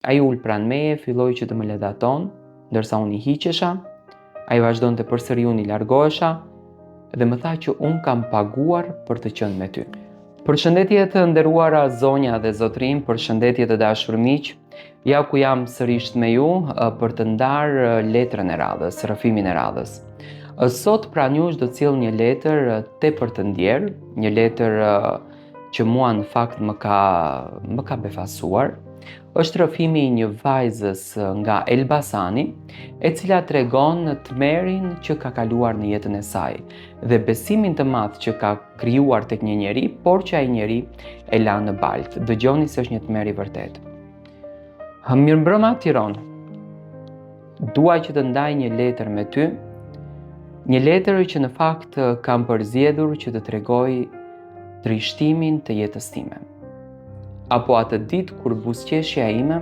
Ai ul pranë meje, filloi që të më ledaton, ndërsa unë I hiqesha. Ai vazhdonte përsëri, unë I largohesha dhe më tha që unë kam paguar për të qenë me ty. Përshëndetje të nderuara zonja dhe zotrin, përshëndetje të dashur miq. Ja ku jam sërish me ju për të ndarë letrën e radhës, rrëfimin e radhës. Sot pranë jush do të sill një letër tepër të ndjerë, një letër që mua në fakt më ka befasuar. Është rrëfimi I një vajzës nga Elbasani, e cila tregon tmerrin që ka kaluar në jetën e saj dhe besimin të madh që ka krijuar tek një njeri, por që ai njeri e la në baltë. Dëgjoni se është një tmerr I vërtet. Mirëmbrëma Tiranë. Dua që të ndaj një letër me ty, një letër që në fakt kam përzgjedhur që të tregoj trishtimin të jetës time. Apo atë ditë kur buzëqeshja ime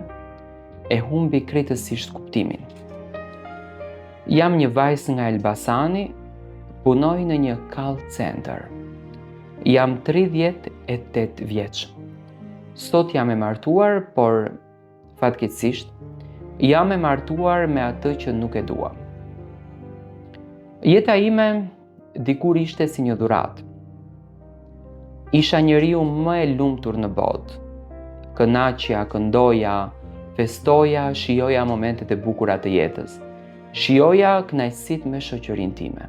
e humbi krejtësisht kuptimin. Jam një vajzë nga Elbasani, punoj në një call center. Jam 38 vjeç. Sot jam e martuar, por fatkeqësisht jam e martuar me atë që nuk e dua. Jeta ime dikur ishte si një dhuratë. Isha njeriu më e lumtur në botë. Kënaqja, këndoja, festoja, shijoja momentet e bukura të jetës. Shijoja kënaqësitë me shoqërinë time.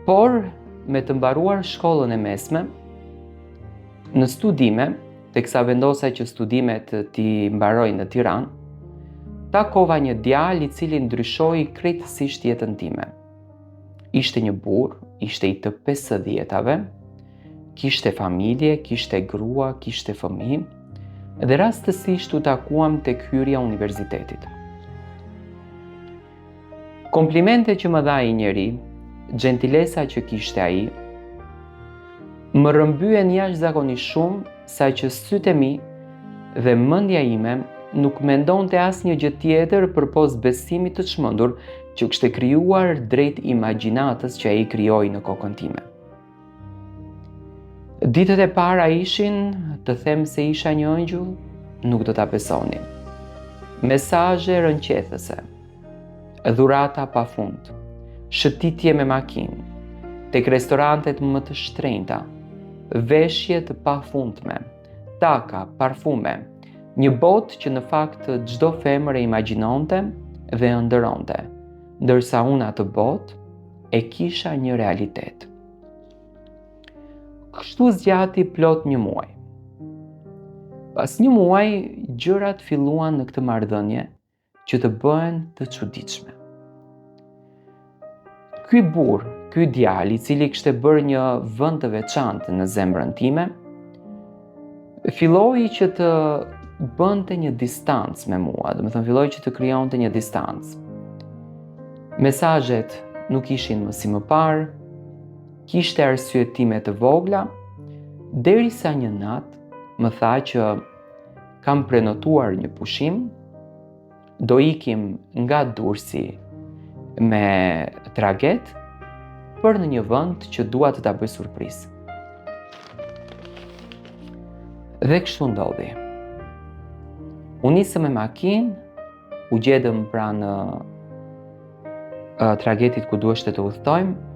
Por me të mbaruar shkollën e mesme, në studime, teksa vendosa që studimet t'i mbaroj në Tiranë, takova një djalë I cili ndryshoi krejtësisht jetën time. Ishte një burr, ishte I të 50-ave, kishte familje, kishte grua, kishte fëmijë dhe rastësisht u takuam tek hyrja e universitetit. Komplimente që më dha ai njeri, gentilesa që kishte ai, më rrëmbyen jashtëzakonisht shumë, saqë sytë e mi dhe mendja ime nuk mendonte asnjë gjë tjetër përpos besimit të çmendur që kishte krijuar drejt imagjinatës që ai krijoi në kokën time. Ditët e para ishin, të them se isha një ëngjëll, nuk do ta besoni. Mesazhe rënqethëse, dhurata pafund, shëtitje me makinë, tek restorantet më të shtrenjta, veshje të pafundme, taka, parfume, një botë që në fakt çdo femër e imagjinonte dhe ëndëronte, ndërsa unë atë botë e kisha një realitet. Kështu zgjati plot një muaj. Pas një muaj, gjërat filluan në këtë marrëdhënie që të bëhen të çuditshme. Ky burr, ky djalë I cili kishte bërë një vend të veçantë në zemrën time, filloi që të bënte një distancë me mua, domethënë filloi që të krijonte një distancë. Mesazhet nuk ishin më si më parë, kishte arsyetime të vogla, derisa një natë më tha që kam prenotuar një pushim, do ikim nga Durrësi me traget për në një vend që dua të ta bëj surprizë. Dhe kështu ndodhi. Unë nisëm me makinë, u gjetëm pranë tragetit ku duheshte të udhtojmë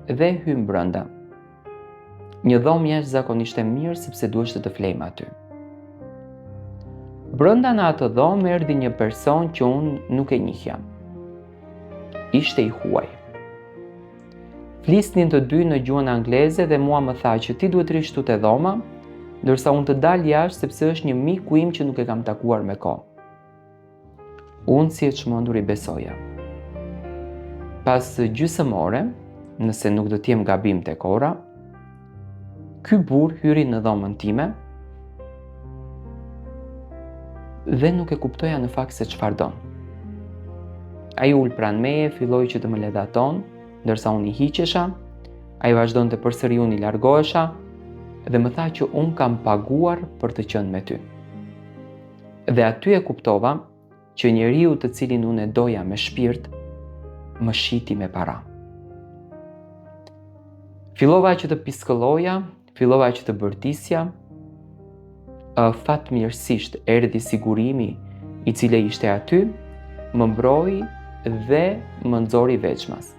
dhe hym brenda. Një dhomë jashtëzakonisht e mirë sepse duheshte të flejmë aty. Brenda në atë dhomë erdhi një person që unë nuk e njihja. Ishte I huaj. Flisnin të dy në gjuhën angleze dhe mua më tha që ti duhet rish te dhoma, ndërsa unë të dal jashtë sepse është një miku im që nuk e kam takuar me kohë. Unë si e çmendur I besoja. Pas gjysmë ore, nëse nuk do t'jem gabim tek ora, ky burr hyri në dhomën time dhe nuk e kuptoja në fakt se çfarë don. Ai ul pranë meje, filloi që të më ledaton, ndërsa unë I hiqesha. Ai vazhdonte përsëri, unë I largohesha dhe më tha që unë kam paguar për të qenë me ty. Dhe aty e kuptova që njeriu të cilin unë e doja me shpirt më shiti me para. Fillova që të piskëlloja, fillova që të bërtisja, fatmirësisht erdhi sigurimi i cili ishte aty, më mbroi dhe më nxori veçmas.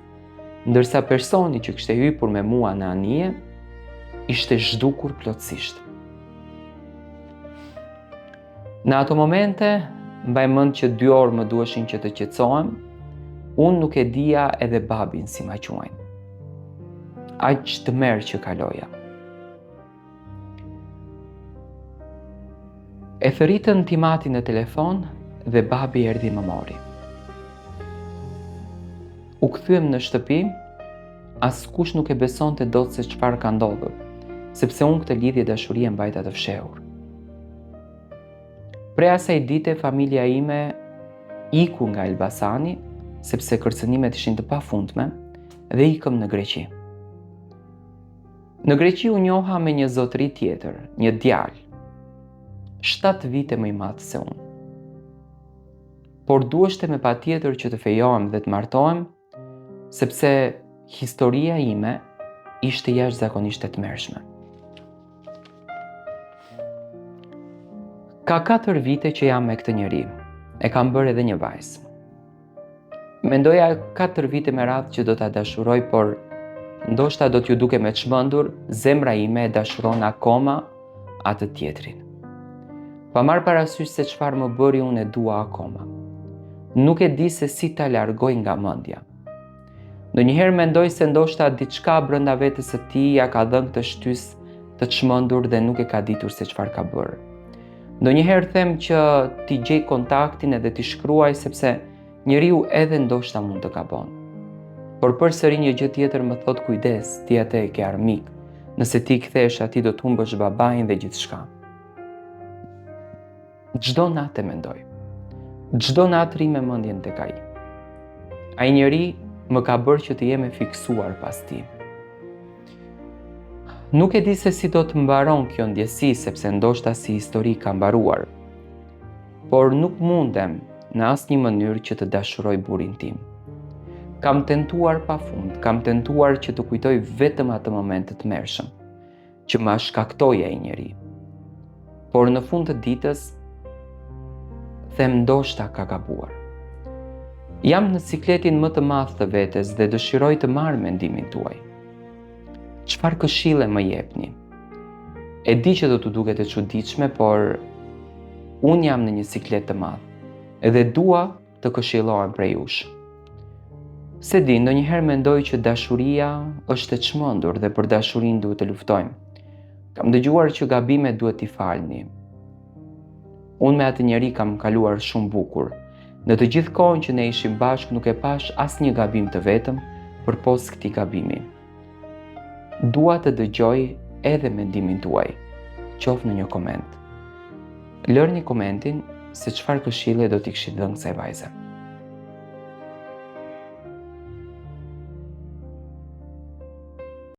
Ndërsa personi që kishte hyrë me mua në anije, ishte zhdukur plotësisht. Në ato momente, mbaj mend që 2 orë më duheshin që të qetësohem, unë nuk e dija edhe babin si ma quajnë. Aq të merë që kaloja. E thëritën Timati në telefon dhe babi erdhi më mori. U kthyem në shtëpi, askush nuk e besonte dot se çfarë ka ndodhur, sepse unë këtë lidhje dashurie mbajta të fshehur. Prej asaj dite familja ime iku nga Elbasani, sepse kërcënimet ishin të pafundme, dhe ikëm në Greqi. Në Greqi u njoha me një zotëri tjetër, një djalë, 7 vite më i madh se unë. Por duheshte me patjetër që të fejohem dhe të martohem, sepse historia ime ishte jashtëzakonisht e tmerrshme. Ka 4 vite që jam me këtë njeri, e kam bërë edhe një vajzë. Mendoja 4 vite me radhë që do ta dashuroj, por ndoshta do t'ju duke me çmendur, zemra ime e dashuron akoma atë tjetrin. Pa marrë parasysh se çfarë më bëri, unë e dua akoma. Nuk e di se si ta largoj nga mendja. Ndonjëherë mendoj se ndoshta diçka brenda vetes së tij ja ka dhënë këtë shtysë të çmendur dhe nuk e ka ditur se çfarë ka bërë. Ndonjëherë them që t'i gjej kontaktin edhe t'i shkruaj, sepse njeriu edhe ndoshta mund të gabon. Por përsëri një gjë tjetër më thot kujdes, ti atë e ke armik. Nëse ti kthehesh atij do të humbësh babain dhe gjithçka. Çdo natë mendoj. Çdo natë rri me mendjen tek ai. Ai njeri më ka bërë që të jem e fiksuar pas tij. Nuk e di se si do të mbaron kjo ndjesi, sepse ndoshta si histori ka mbaruar. Por nuk mundem në asnjë mënyrë që të dashuroj burrin tim. Kam tentuar pafund, kam tentuar që të kujtoj vetëm atë moment të tmerrshëm që ma shkaktoi ai njeri. Por në fund të ditës them ndoshta ka gabuar. Jam në sikletin më të madh të vetes dhe dëshiroj të marr mendimin tuaj. Çfarë këshille më jepni? E di që do t'u duket e çuditshme, por unë jam në një siklet të madh edhe dua të këshillohem prej jush. Se di, ndonjëherë mendoj që dashuria është e çmendur dhe për dashurinë duhet të luftojmë. Kam dëgjuar që gabimet duhet t'i falni. Unë me atë njeri kam kaluar shumë bukur. Në të gjithë kohën që ne ishim bashkë nuk e pash asnjë gabim të vetëm përpos këtij gabimi. Dua të dëgjoj edhe mendimin tuaj, qoftë në një koment. Lërni komentin se çfarë këshille do t'i kishit dhënë kësaj vajze.